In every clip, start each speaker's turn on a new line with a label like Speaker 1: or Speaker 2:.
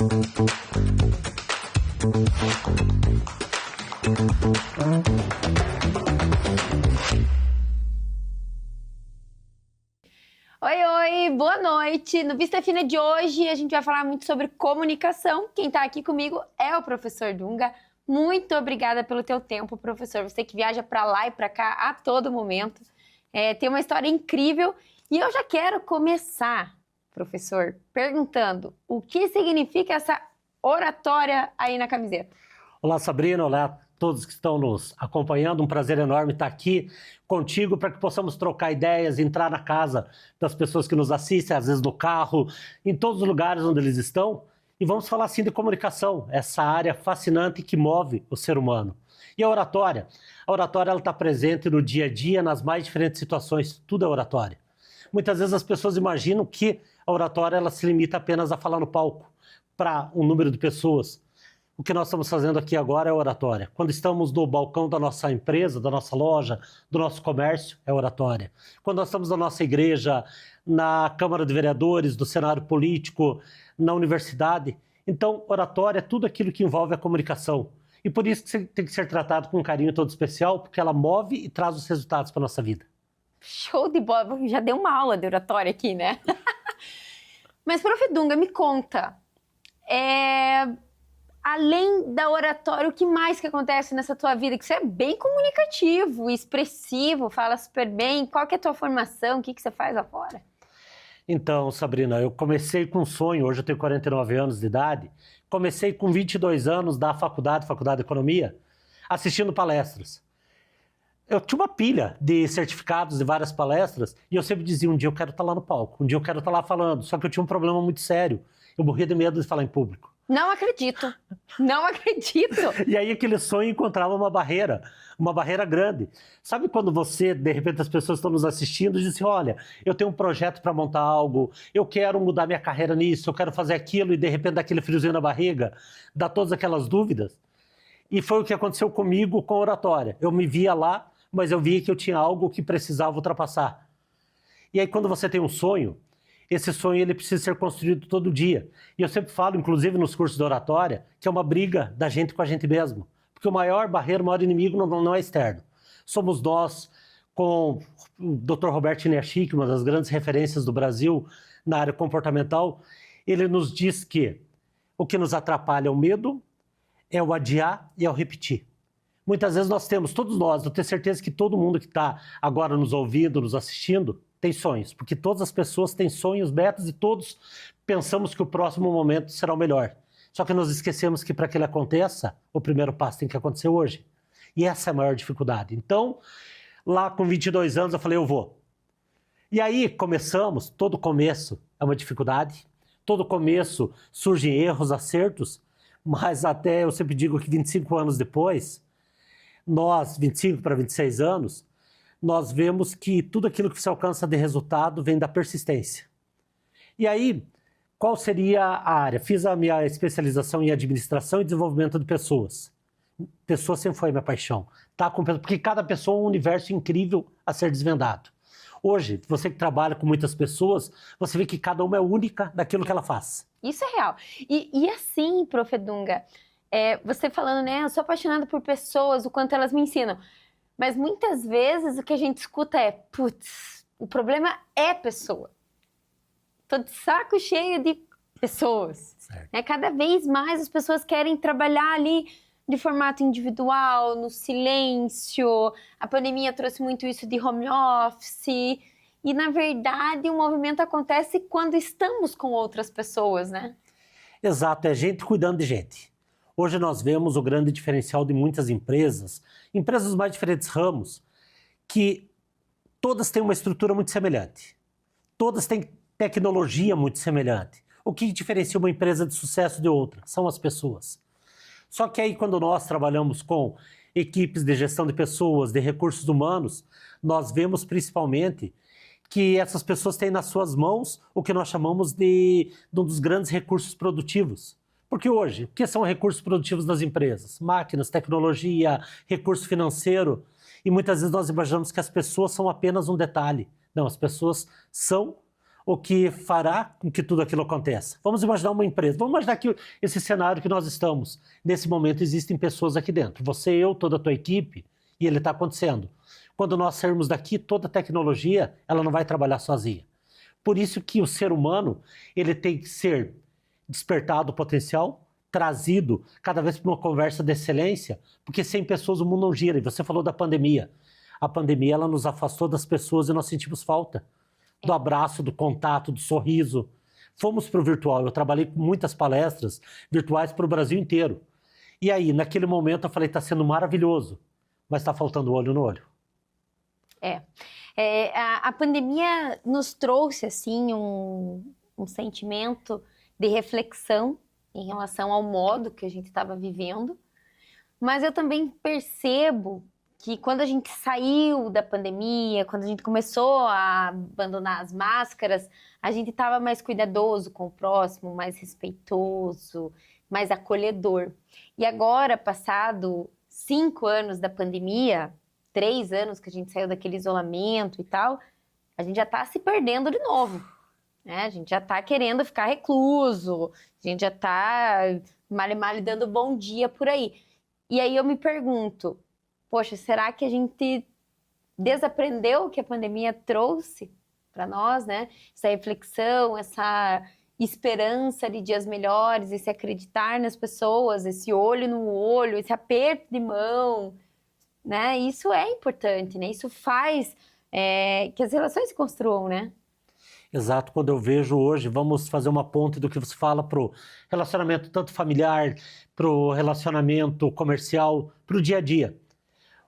Speaker 1: Oi, boa noite. No Vista Fina de hoje a gente vai falar muito sobre comunicação. Quem está aqui comigo é o professor Dunga. Muito obrigada pelo teu tempo, professor. Você que viaja para lá e para cá a todo momento. Tem uma história incrível e eu já quero começar, professor, perguntando o que significa essa oratória aí na camiseta.
Speaker 2: Olá, Sabrina. Olá a todos que estão nos acompanhando. Um prazer enorme estar aqui contigo para que possamos trocar ideias, entrar na casa das pessoas que nos assistem, às vezes no carro, em todos os lugares onde eles estão. E vamos falar sim de comunicação, essa área fascinante que move o ser humano. E a oratória? A oratória está presente no dia a dia, nas mais diferentes situações. Tudo é oratória. Muitas vezes as pessoas imaginam que a oratória ela se limita apenas a falar no palco, para um número de pessoas. O que nós estamos fazendo aqui agora é oratória. Quando estamos no balcão da nossa empresa, da nossa loja, do nosso comércio, é oratória. Quando nós estamos na nossa igreja, na Câmara de Vereadores, do cenário político, na universidade. Então, oratória é tudo aquilo que envolve a comunicação. E por isso que tem que ser tratado com um carinho todo especial, porque ela move e traz os resultados para a nossa vida.
Speaker 1: Show de bola! Já deu uma aula de oratória aqui, né? Mas, prof. Dunga, me conta. Além da oratória, o que mais que acontece nessa tua vida? Que você é bem comunicativo, expressivo, fala super bem. Qual que é a tua formação? O que você faz lá fora?
Speaker 2: Então, Sabrina, eu comecei com um sonho, hoje eu tenho 49 anos de idade, comecei com 22 anos da faculdade de Economia, assistindo palestras. Eu tinha uma pilha de certificados de várias palestras e eu sempre dizia, um dia eu quero estar lá no palco, um dia eu quero estar lá falando, só que eu tinha um problema muito sério, eu morria de medo de falar em público.
Speaker 1: Não acredito, não acredito.
Speaker 2: E aí aquele sonho encontrava uma barreira grande. Sabe quando você, de repente as pessoas estão nos assistindo e dizem assim, olha, eu tenho um projeto para montar algo, eu quero mudar minha carreira nisso, eu quero fazer aquilo e de repente dá aquele friozinho na barriga, dá todas aquelas dúvidas. E foi o que aconteceu comigo com a oratória. Eu me via lá, mas eu via que eu tinha algo que precisava ultrapassar. E aí quando você tem um sonho, esse sonho ele precisa ser construído todo dia. E eu sempre falo, inclusive nos cursos de oratória, que é uma briga da gente com a gente mesmo. Porque o maior barreira, o maior inimigo não é externo. Somos nós, com o Dr. Roberto Iniashik, uma das grandes referências do Brasil na área comportamental, ele nos diz que o que nos atrapalha é o medo, é o adiar e é o repetir. Muitas vezes nós temos, todos nós, eu tenho certeza que todo mundo que está agora nos ouvindo, nos assistindo, tem sonhos, porque todas as pessoas têm sonhos, metas e todos pensamos que o próximo momento será o melhor. Só que nós esquecemos que para que ele aconteça, o primeiro passo tem que acontecer hoje. E essa é a maior dificuldade. Então, lá com 22 anos eu falei, eu vou. E aí começamos, todo começo é uma dificuldade, todo começo surgem erros, acertos, mas até eu sempre digo que 25 anos depois, nós, 25 para 26 anos, nós vemos que tudo aquilo que se alcança de resultado vem da persistência. E aí, qual seria a área? Fiz a minha especialização em administração e desenvolvimento de pessoas. Pessoa sempre foi a minha paixão. Porque cada pessoa é um universo incrível a ser desvendado. Hoje, você que trabalha com muitas pessoas, você vê que cada uma é única daquilo que ela faz.
Speaker 1: Isso é real. E assim, prof. Dunga, você falando, né, eu sou apaixonada por pessoas, o quanto elas me ensinam. Mas muitas vezes o que a gente escuta é, putz, o problema é pessoa. Tô de saco cheio de pessoas. Cada vez mais as pessoas querem trabalhar ali de formato individual, no silêncio. A pandemia trouxe muito isso de home office. E, na verdade, o movimento acontece quando estamos com outras pessoas, né?
Speaker 2: Exato, é gente cuidando de gente. Hoje nós vemos o grande diferencial de muitas empresas dos mais diferentes ramos, que todas têm uma estrutura muito semelhante. Todas têm tecnologia muito semelhante. O que diferencia uma empresa de sucesso de outra? São as pessoas. Só que aí quando nós trabalhamos com equipes de gestão de pessoas, de recursos humanos, nós vemos principalmente que essas pessoas têm nas suas mãos o que nós chamamos de um dos grandes recursos produtivos. Porque hoje, o que são recursos produtivos das empresas? Máquinas, tecnologia, recurso financeiro. E muitas vezes nós imaginamos que as pessoas são apenas um detalhe. Não, as pessoas são o que fará com que tudo aquilo aconteça. Vamos imaginar uma empresa, vamos imaginar que esse cenário que nós estamos. Nesse momento existem pessoas aqui dentro, você, eu, toda a tua equipe, e ele está acontecendo. Quando nós sairmos daqui, toda a tecnologia, ela não vai trabalhar sozinha. Por isso que o ser humano, ele tem que ser despertado o potencial, trazido cada vez para uma conversa de excelência, porque sem pessoas o mundo não gira. E você falou da pandemia. A pandemia, ela nos afastou das pessoas e nós sentimos falta do abraço, do contato, do sorriso. Fomos para o virtual. Eu trabalhei com muitas palestras virtuais para o Brasil inteiro. E aí, naquele momento, eu falei, está sendo maravilhoso, mas está faltando olho no olho.
Speaker 1: A pandemia nos trouxe, assim, um sentimento de reflexão em relação ao modo que a gente estava vivendo. Mas eu também percebo que quando a gente saiu da pandemia, quando a gente começou a abandonar as máscaras, a gente estava mais cuidadoso com o próximo, mais respeitoso, mais acolhedor. E agora, passado 5 anos da pandemia, 3 anos que a gente saiu daquele isolamento e tal, a gente já está se perdendo de novo, né? A gente já está querendo ficar recluso, a gente já está male dando bom dia por aí. E aí eu me pergunto, poxa, será que a gente desaprendeu o que a pandemia trouxe para nós, né? Essa reflexão, essa esperança de dias melhores, esse acreditar nas pessoas, esse olho no olho, esse aperto de mão, né? Isso é importante, né? Isso faz que as relações se construam, né?
Speaker 2: Exato, quando eu vejo hoje, vamos fazer uma ponte do que você fala pro relacionamento tanto familiar, pro relacionamento comercial, pro dia a dia.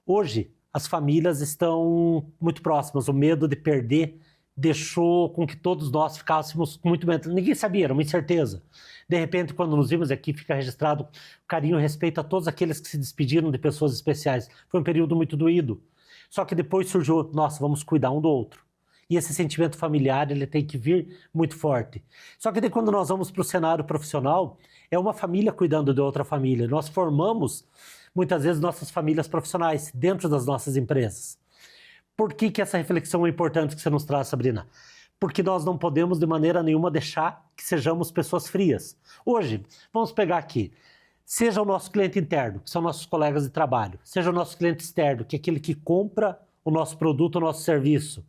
Speaker 2: Hoje, as famílias estão muito próximas, o medo de perder deixou com que todos nós ficássemos com muito medo. Ninguém sabia, era uma incerteza. De repente, quando nos vimos aqui, fica registrado carinho e respeito a todos aqueles que se despediram de pessoas especiais. Foi um período muito doído. Só que depois surgiu, nossa, vamos cuidar um do outro. E esse sentimento familiar, ele tem que vir muito forte. Só que daí, quando nós vamos para o cenário profissional, é uma família cuidando de outra família. Nós formamos, muitas vezes, nossas famílias profissionais dentro das nossas empresas. Por que essa reflexão é importante que você nos traz, Sabrina? Porque nós não podemos, de maneira nenhuma, deixar que sejamos pessoas frias. Hoje, vamos pegar aqui, seja o nosso cliente interno, que são nossos colegas de trabalho, seja o nosso cliente externo, que é aquele que compra o nosso produto, o nosso serviço.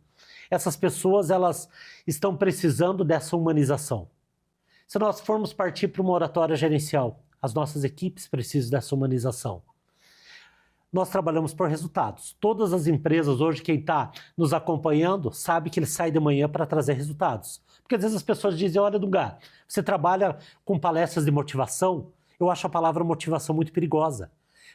Speaker 2: Essas pessoas, elas estão precisando dessa humanização. Se nós formos partir para uma oratória gerencial, as nossas equipes precisam dessa humanização. Nós trabalhamos por resultados. Todas as empresas hoje, quem está nos acompanhando, sabe que ele sai de manhã para trazer resultados. Porque às vezes as pessoas dizem, olha, Dunga, você trabalha com palestras de motivação? Eu acho a palavra motivação muito perigosa.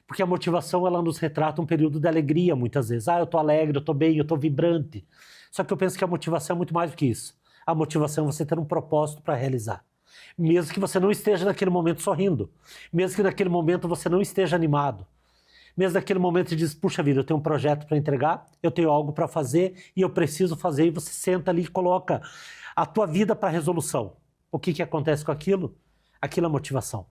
Speaker 2: Porque a motivação, ela nos retrata um período de alegria, muitas vezes. Ah, eu estou alegre, eu estou bem, eu estou vibrante. Só que eu penso que a motivação é muito mais do que isso. A motivação é você ter um propósito para realizar. Mesmo que você não esteja naquele momento sorrindo. Mesmo que naquele momento você não esteja animado. Mesmo naquele momento você diz, puxa vida, eu tenho um projeto para entregar, eu tenho algo para fazer e eu preciso fazer. E você senta ali e coloca a tua vida para resolução. O que acontece com aquilo? Aquilo é motivação.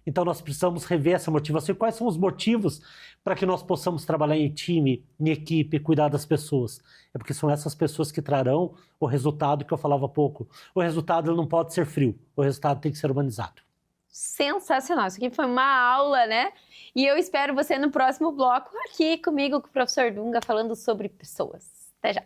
Speaker 2: Então nós precisamos rever essa motivação. E quais são os motivos para que nós possamos trabalhar em time, em equipe, cuidar das pessoas? É porque são essas pessoas que trarão o resultado que eu falava há pouco. O resultado não pode ser frio, o resultado tem que ser humanizado.
Speaker 1: Sensacional, isso aqui foi uma aula, né? E eu espero você no próximo bloco aqui comigo, com o professor Dunga, falando sobre pessoas. Até já!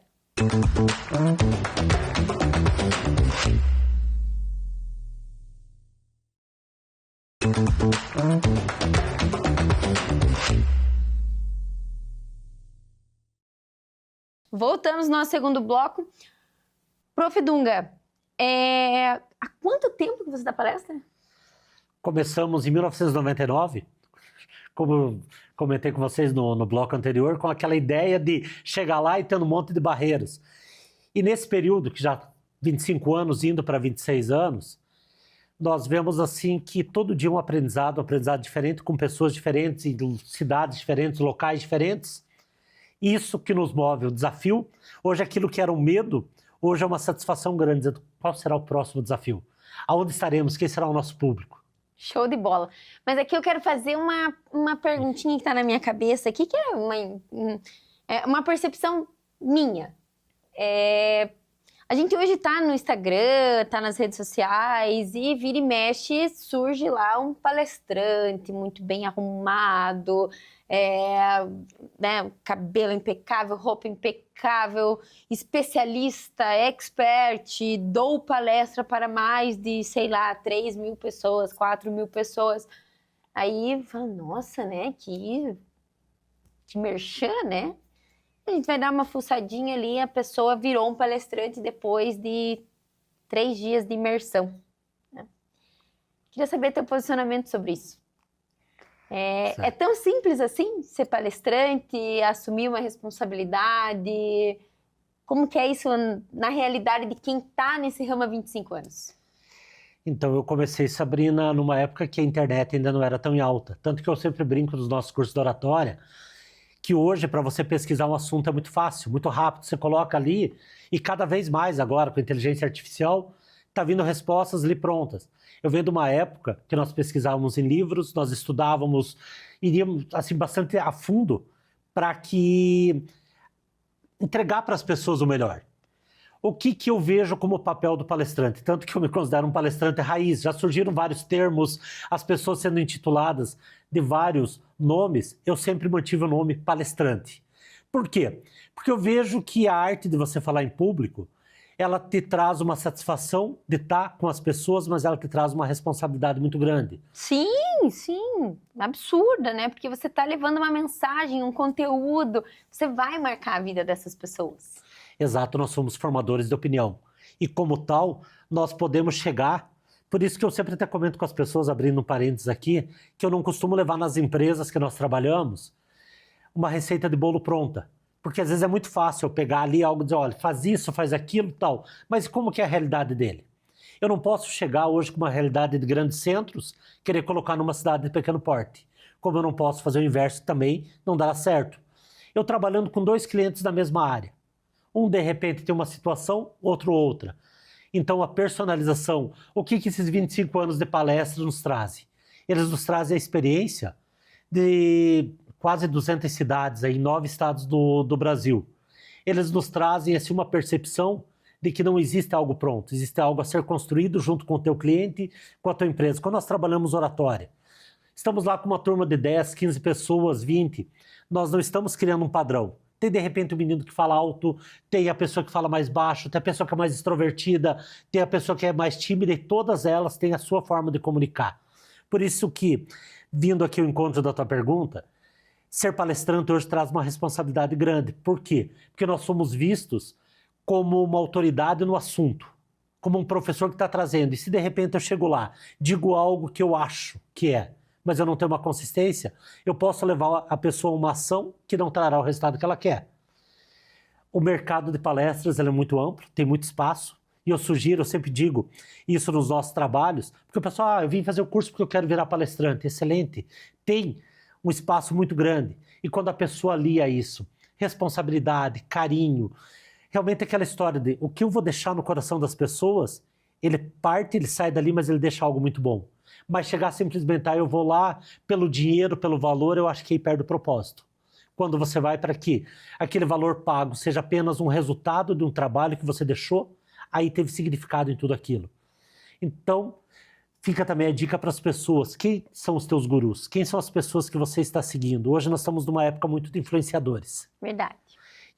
Speaker 1: Voltamos no nosso segundo bloco. Prof. Dunga, há quanto tempo que você dá palestra?
Speaker 2: Começamos em 1999, como eu comentei com vocês no bloco anterior, com aquela ideia de chegar lá e tendo um monte de barreiras. E nesse período, que já 25 anos indo para 26 anos, nós vemos assim que todo dia um aprendizado diferente, com pessoas diferentes, em cidades diferentes, locais diferentes. Isso que nos move, o desafio. Hoje aquilo que era um medo, hoje é uma satisfação grande. Dizendo, qual será o próximo desafio? Aonde estaremos? Quem será o nosso público?
Speaker 1: Show de bola. Mas aqui eu quero fazer uma perguntinha que está na minha cabeça aqui, que é uma percepção minha. A gente hoje tá no Instagram, tá nas redes sociais e vira e mexe, surge lá um palestrante muito bem arrumado, né, cabelo impecável, roupa impecável, especialista, expert, dou palestra para mais de, sei lá, 3.000 pessoas, 4.000 pessoas. Aí, fala, nossa, né, que merchan, né? A gente vai dar uma fuçadinha ali, a pessoa virou um palestrante depois de 3 dias de imersão, né? Queria saber teu posicionamento sobre isso. É tão simples assim, ser palestrante, assumir uma responsabilidade? Como que é isso na realidade de quem está nesse ramo há 25 anos?
Speaker 2: Então, eu comecei, Sabrina, numa época que a internet ainda não era tão em alta. Tanto que eu sempre brinco nos nossos cursos de oratória, que hoje, para você pesquisar um assunto é muito fácil, muito rápido. Você coloca ali e cada vez mais agora, com a inteligência artificial, está vindo respostas ali prontas. Eu venho de uma época que nós pesquisávamos em livros, nós estudávamos, iríamos assim, bastante a fundo para que entregar para as pessoas o melhor. O que eu vejo como papel do palestrante? Tanto que eu me considero um palestrante raiz. Já surgiram vários termos, as pessoas sendo intituladas de vários nomes. Eu sempre mantive o nome palestrante. Por quê? Porque eu vejo que a arte de você falar em público, ela te traz uma satisfação de estar com as pessoas, mas ela te traz uma responsabilidade muito grande.
Speaker 1: Sim, absurda, né? Porque você está levando uma mensagem, um conteúdo, você vai marcar a vida dessas pessoas.
Speaker 2: Exato, nós somos formadores de opinião. E como tal, nós podemos chegar... Por isso que eu sempre até comento com as pessoas, abrindo um parênteses aqui, que eu não costumo levar nas empresas que nós trabalhamos uma receita de bolo pronta. Porque às vezes é muito fácil eu pegar ali algo e dizer, olha, faz isso, faz aquilo e tal. Mas como que é a realidade dele? Eu não posso chegar hoje com uma realidade de grandes centros, querer colocar numa cidade de pequeno porte. Como eu não posso fazer o inverso também, não dará certo. Eu trabalhando com 2 clientes da mesma área. Um, de repente, tem uma situação, outro outra. Então, a personalização, o que esses 25 anos de palestra nos trazem? Eles nos trazem a experiência de quase 200 cidades, em 9 estados do Brasil. Eles nos trazem assim, uma percepção de que não existe algo pronto, existe algo a ser construído junto com o teu cliente, com a tua empresa. Quando nós trabalhamos oratória, estamos lá com uma turma de 10, 15 pessoas, 20, nós não estamos criando um padrão. Tem, de repente, o menino que fala alto, tem a pessoa que fala mais baixo, tem a pessoa que é mais extrovertida, tem a pessoa que é mais tímida, e todas elas têm a sua forma de comunicar. Por isso que, vindo aqui ao encontro da tua pergunta, ser palestrante hoje traz uma responsabilidade grande. Por quê? Porque nós somos vistos como uma autoridade no assunto, como um professor que está trazendo. E se, de repente, eu chego lá, digo algo que eu acho que é, mas eu não tenho uma consistência, eu posso levar a pessoa a uma ação que não trará o resultado que ela quer. O mercado de palestras ele é muito amplo, tem muito espaço, e eu sugiro, eu sempre digo isso nos nossos trabalhos, porque o pessoal, eu vim fazer o curso porque eu quero virar palestrante, excelente, tem um espaço muito grande, e quando a pessoa alia isso, responsabilidade, carinho, realmente aquela história de o que eu vou deixar no coração das pessoas, ele parte, ele sai dali, mas ele deixa algo muito bom. Mas chegar simplesmente, eu vou lá pelo dinheiro, pelo valor, eu acho que aí perde o propósito. Quando você vai para que aquele valor pago seja apenas um resultado de um trabalho que você deixou, aí teve significado em tudo aquilo. Então, fica também a dica para as pessoas. Quem são os teus gurus? Quem são as pessoas que você está seguindo? Hoje nós estamos numa época muito de influenciadores.
Speaker 1: Verdade.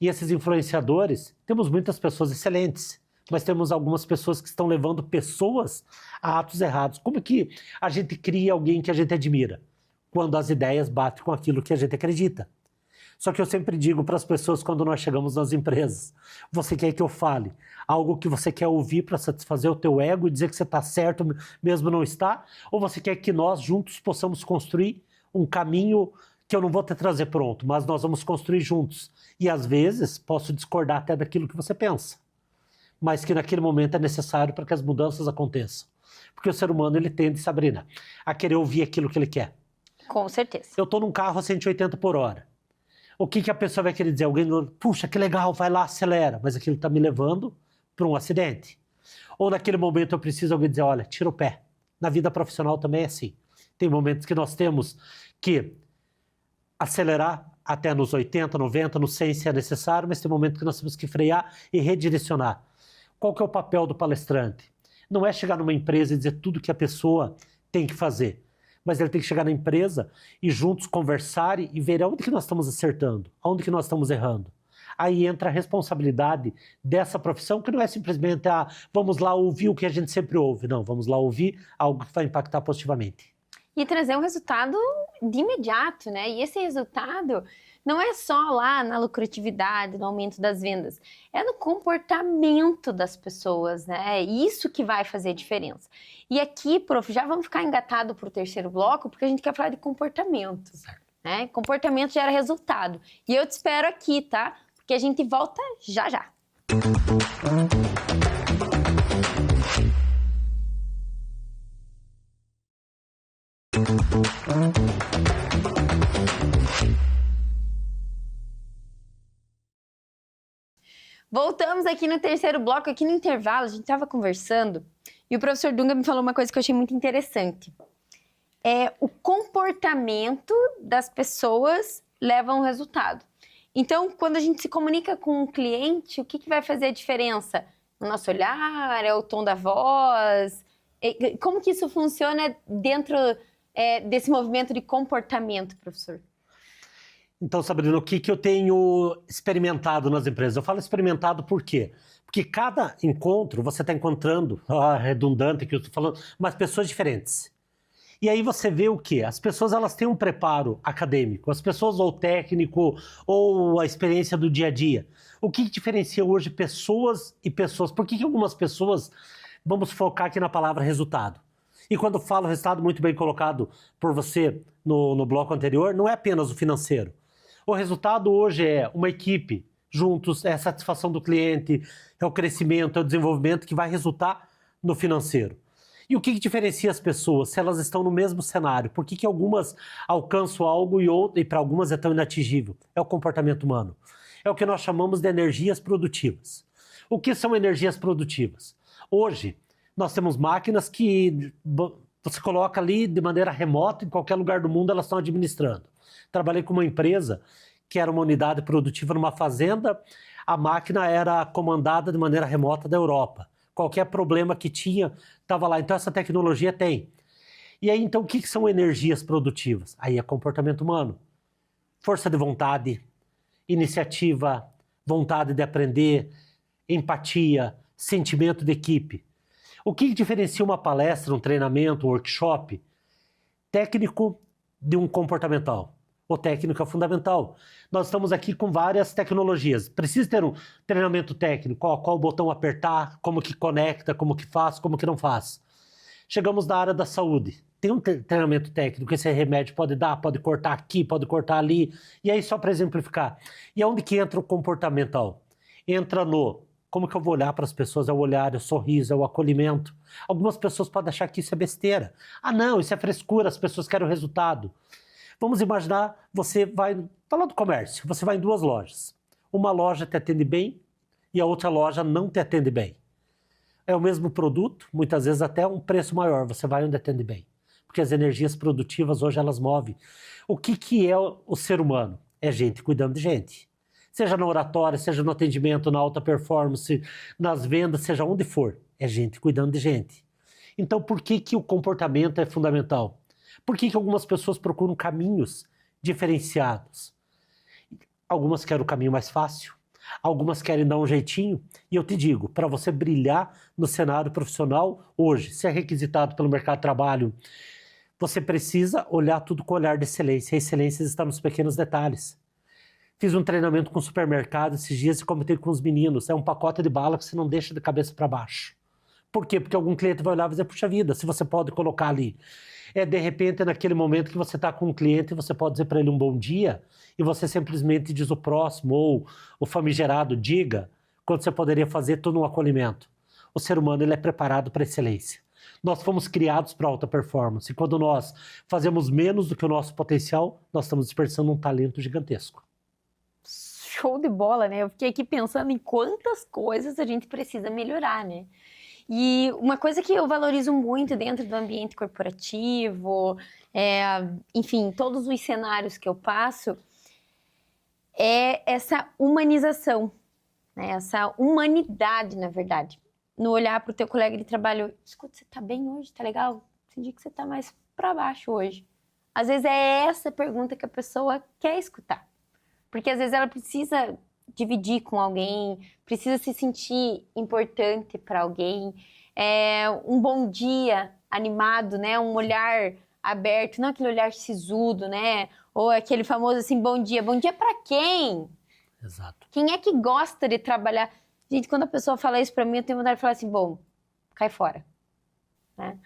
Speaker 2: E esses influenciadores, temos muitas pessoas excelentes, mas temos algumas pessoas que estão levando pessoas a atos errados. Como que a gente cria alguém que a gente admira? Quando as ideias batem com aquilo que a gente acredita. Só que eu sempre digo para as pessoas quando nós chegamos nas empresas, você quer que eu fale algo que você quer ouvir para satisfazer o teu ego e dizer que você está certo mesmo não está? Ou você quer que nós juntos possamos construir um caminho que eu não vou te trazer pronto, mas nós vamos construir juntos. E às vezes posso discordar até daquilo que você pensa, mas que naquele momento é necessário para que as mudanças aconteçam. Porque o ser humano, ele tende, Sabrina, a querer ouvir aquilo que ele quer.
Speaker 1: Com certeza.
Speaker 2: Eu estou num carro a 180 por hora. O que a pessoa vai querer dizer? Alguém, puxa, que legal, vai lá, acelera. Mas aquilo está me levando para um acidente. Ou naquele momento eu preciso alguém dizer, olha, tira o pé. Na vida profissional também é assim. Tem momentos que nós temos que acelerar até nos 80, 90, no 100 se é necessário, mas tem momentos que nós temos que frear e redirecionar. Qual que é o papel do palestrante? Não é chegar numa empresa e dizer tudo que a pessoa tem que fazer, mas ele tem que chegar na empresa e juntos conversar e ver aonde que nós estamos acertando, aonde que nós estamos errando. Aí entra a responsabilidade dessa profissão, que não é simplesmente, vamos lá ouvir o que a gente sempre ouve. Não, vamos lá ouvir algo que vai impactar positivamente.
Speaker 1: E trazer um resultado de imediato, né? E esse resultado não é só lá na lucratividade, no aumento das vendas, é no comportamento das pessoas, né? É isso que vai fazer diferença. E aqui, prof, já vamos ficar engatado para o terceiro bloco, porque a gente quer falar de comportamento, né? Comportamento gera resultado. E eu te espero aqui, tá? Porque a gente volta já já. Voltamos aqui no terceiro bloco, aqui no intervalo, a gente estava conversando e o professor Dunga me falou uma coisa que eu achei muito interessante. O comportamento das pessoas leva a um resultado. Então, quando a gente se comunica com um cliente, o que vai fazer a diferença? O nosso olhar, é o tom da voz? Como que isso funciona dentro desse movimento de comportamento, professor?
Speaker 2: Então, Sabrina, o que eu tenho experimentado nas empresas? Eu falo experimentado por quê? Porque cada encontro você está encontrando, redundante que eu estou falando, mas pessoas diferentes. E aí você vê o quê? As pessoas elas têm um preparo acadêmico, as pessoas ou técnico ou a experiência do dia a dia. O que diferencia hoje pessoas e pessoas? Por que algumas pessoas, vamos focar aqui na palavra resultado? E quando falo resultado muito bem colocado por você no bloco anterior, não é apenas o financeiro. O resultado hoje é uma equipe juntos, é a satisfação do cliente, é o crescimento, é o desenvolvimento que vai resultar no financeiro. E o que diferencia as pessoas se elas estão no mesmo cenário? Por que algumas alcançam algo e para algumas é tão inatingível? É o comportamento humano. É o que nós chamamos de energias produtivas. O que são energias produtivas? Hoje, nós temos máquinas que você coloca ali de maneira remota, em qualquer lugar do mundo elas estão administrando. Trabalhei com uma empresa que era uma unidade produtiva numa fazenda, a máquina era comandada de maneira remota da Europa. Qualquer problema que tinha, estava lá. Então essa tecnologia tem. E aí então o que são energias produtivas? Aí é comportamento humano. Força de vontade, iniciativa, vontade de aprender, empatia, sentimento de equipe. O que diferencia uma palestra, um treinamento, um workshop técnico de um comportamental? O técnico é fundamental. Nós estamos aqui com várias tecnologias. Precisa ter um treinamento técnico, qual botão apertar, como que conecta, como que faz, como que não faz. Chegamos na área da saúde. Tem um treinamento técnico, esse remédio pode dar, pode cortar aqui, pode cortar ali. E aí só para exemplificar. E aonde que entra o comportamental? Entra no como que eu vou olhar para as pessoas, é o olhar, é o sorriso, é o acolhimento. Algumas pessoas podem achar que isso é besteira. Não, isso é frescura, as pessoas querem o resultado. Vamos imaginar, você vai, falar do comércio, você vai em duas lojas. Uma loja te atende bem e a outra loja não te atende bem. É o mesmo produto, muitas vezes até um preço maior, você vai onde atende bem. Porque as energias produtivas hoje elas movem. O que é o ser humano? É gente cuidando de gente. Seja na oratória, seja no atendimento, na alta performance, nas vendas, seja onde for. É gente cuidando de gente. Então por que o comportamento é fundamental? Por que algumas pessoas procuram caminhos diferenciados? Algumas querem o caminho mais fácil, algumas querem dar um jeitinho. E eu te digo, para você brilhar no cenário profissional hoje, se é requisitado pelo mercado de trabalho, você precisa olhar tudo com olhar de excelência. A excelência está nos pequenos detalhes. Fiz um treinamento com supermercado esses dias e comentei com os meninos. É um pacote de bala que você não deixa de cabeça para baixo. Por quê? Porque algum cliente vai olhar e vai dizer, puxa vida, se você pode colocar ali. De repente, naquele momento que você está com um cliente, você pode dizer para ele um bom dia e você simplesmente diz o próximo ou o famigerado diga, quando você poderia fazer todo um acolhimento. O ser humano ele é preparado para excelência. Nós fomos criados para alta performance e quando nós fazemos menos do que o nosso potencial, nós estamos desperdiçando um talento gigantesco.
Speaker 1: Show de bola, né? Eu fiquei aqui pensando em quantas coisas a gente precisa melhorar, né? E uma coisa que eu valorizo muito dentro do ambiente corporativo, enfim, todos os cenários que eu passo, é essa humanização, né? Essa humanidade, na verdade. no olhar pro teu colega de trabalho, escuta, você tá bem hoje? Tá legal? Senti que você tá mais pra baixo hoje. Às vezes é essa pergunta que a pessoa quer escutar. Porque às vezes ela precisa dividir com alguém, precisa se sentir importante para alguém. Um bom dia animado, né? Um olhar aberto, não aquele olhar sisudo, né? Ou aquele famoso assim, bom dia. Bom dia para quem?
Speaker 2: Exato.
Speaker 1: Quem é que gosta de trabalhar? Gente, quando a pessoa fala isso para mim, eu tenho vontade de falar assim, bom, cai fora. Né?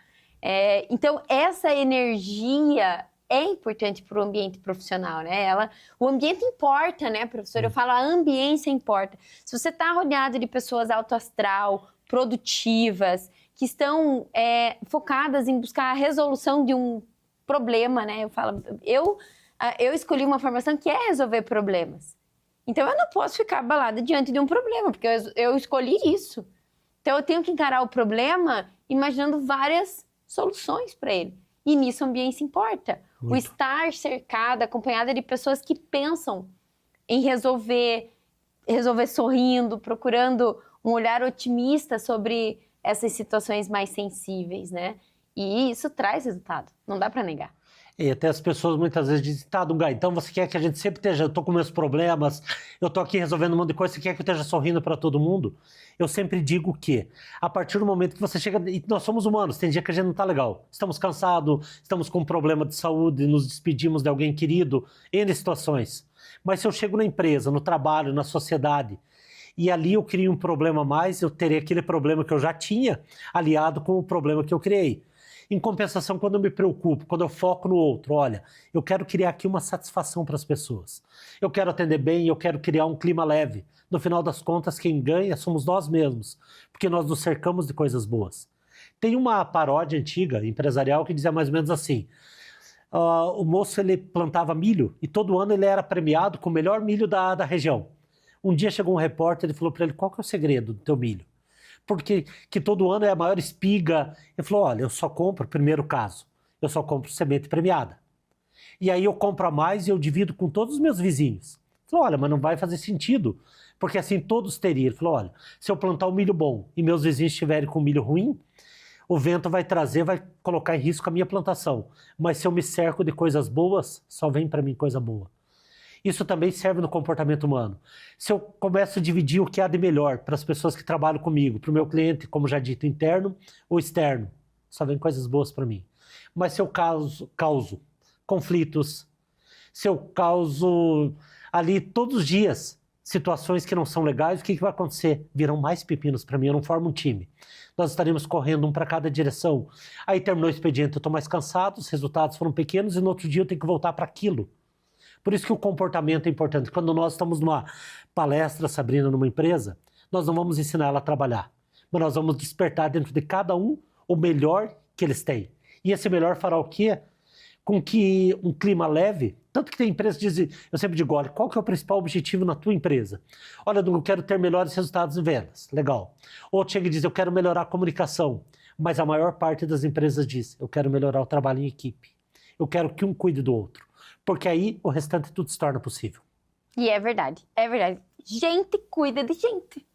Speaker 1: Então, essa energia é importante para o ambiente profissional, né? O ambiente importa, né, professor? Eu falo, a ambiência importa. Se você está rodeado de pessoas alto astral, produtivas, que estão focadas em buscar a resolução de um problema, né? Eu falo, eu escolhi uma formação que é resolver problemas. Então, eu não posso ficar abalada diante de um problema, porque eu escolhi isso. Então, eu tenho que encarar o problema imaginando várias soluções para ele. E nisso a ambiência importa.
Speaker 2: Muito.
Speaker 1: O estar cercada, acompanhada de pessoas que pensam em resolver sorrindo, procurando um olhar otimista sobre essas situações mais sensíveis, né? E isso traz resultado, não dá para negar.
Speaker 2: E até as pessoas muitas vezes dizem, tá, Dunga, então você quer que a gente sempre esteja, eu tô com meus problemas, eu tô aqui resolvendo um monte de coisa, você quer que eu esteja sorrindo para todo mundo? Eu sempre digo que, a partir do momento que você chega, e nós somos humanos, tem dia que a gente não tá legal, estamos cansados, estamos com um problema de saúde, nos despedimos de alguém querido, N situações. Mas se eu chego na empresa, no trabalho, na sociedade, e ali eu crio um problema a mais, eu terei aquele problema que eu já tinha, aliado com o problema que eu criei. Em compensação, quando eu me preocupo, quando eu foco no outro, olha, eu quero criar aqui uma satisfação para as pessoas. Eu quero atender bem, eu quero criar um clima leve. No final das contas, quem ganha somos nós mesmos, porque nós nos cercamos de coisas boas. Tem uma paródia antiga, empresarial, que dizia mais ou menos assim, o moço ele plantava milho e todo ano ele era premiado com o melhor milho da região. Um dia chegou um repórter e falou para ele, qual que é o segredo do teu milho? Porque que todo ano é a maior espiga. Ele falou, olha, eu só compro, primeiro caso, eu só compro semente premiada. E aí eu compro a mais e eu divido com todos os meus vizinhos. Ele falou, olha, mas não vai fazer sentido, porque assim todos teriam. Ele falou, olha, se eu plantar um milho bom e meus vizinhos estiverem com milho ruim, o vento vai colocar em risco a minha plantação. Mas se eu me cerco de coisas boas, só vem para mim coisa boa. Isso também serve no comportamento humano. Se eu começo a dividir o que há de melhor para as pessoas que trabalham comigo, para o meu cliente, como já dito, interno ou externo, só vem coisas boas para mim. Mas se eu causo conflitos, se eu causo ali todos os dias situações que não são legais, o que vai acontecer? Virão mais pepinos para mim, eu não formo um time. Nós estaremos correndo um para cada direção. Aí terminou o expediente, eu estou mais cansado, os resultados foram pequenos e no outro dia eu tenho que voltar para aquilo. Por isso que o comportamento é importante. Quando nós estamos numa palestra, Sabrina, numa empresa, nós não vamos ensinar ela a trabalhar, mas nós vamos despertar dentro de cada um o melhor que eles têm. E esse melhor fará o quê? Com que um clima leve, tanto que tem empresas que dizem, eu sempre digo, olha, qual que é o principal objetivo na tua empresa? Olha, eu quero ter melhores resultados em vendas, legal. Outro chega e diz, eu quero melhorar a comunicação, mas a maior parte das empresas diz, eu quero melhorar o trabalho em equipe, eu quero que um cuide do outro. Porque aí o restante tudo se torna possível.
Speaker 1: E é verdade, é verdade. Gente cuida de gente.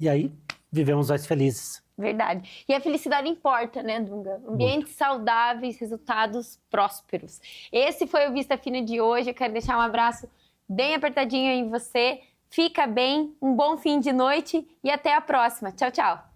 Speaker 2: E aí vivemos mais felizes.
Speaker 1: Verdade. E a felicidade importa, né, Dunga? Ambientes saudáveis, resultados prósperos. Esse foi o Vista Fina de hoje. Eu quero deixar um abraço bem apertadinho em você. Fica bem, um bom fim de noite e até a próxima. Tchau, tchau.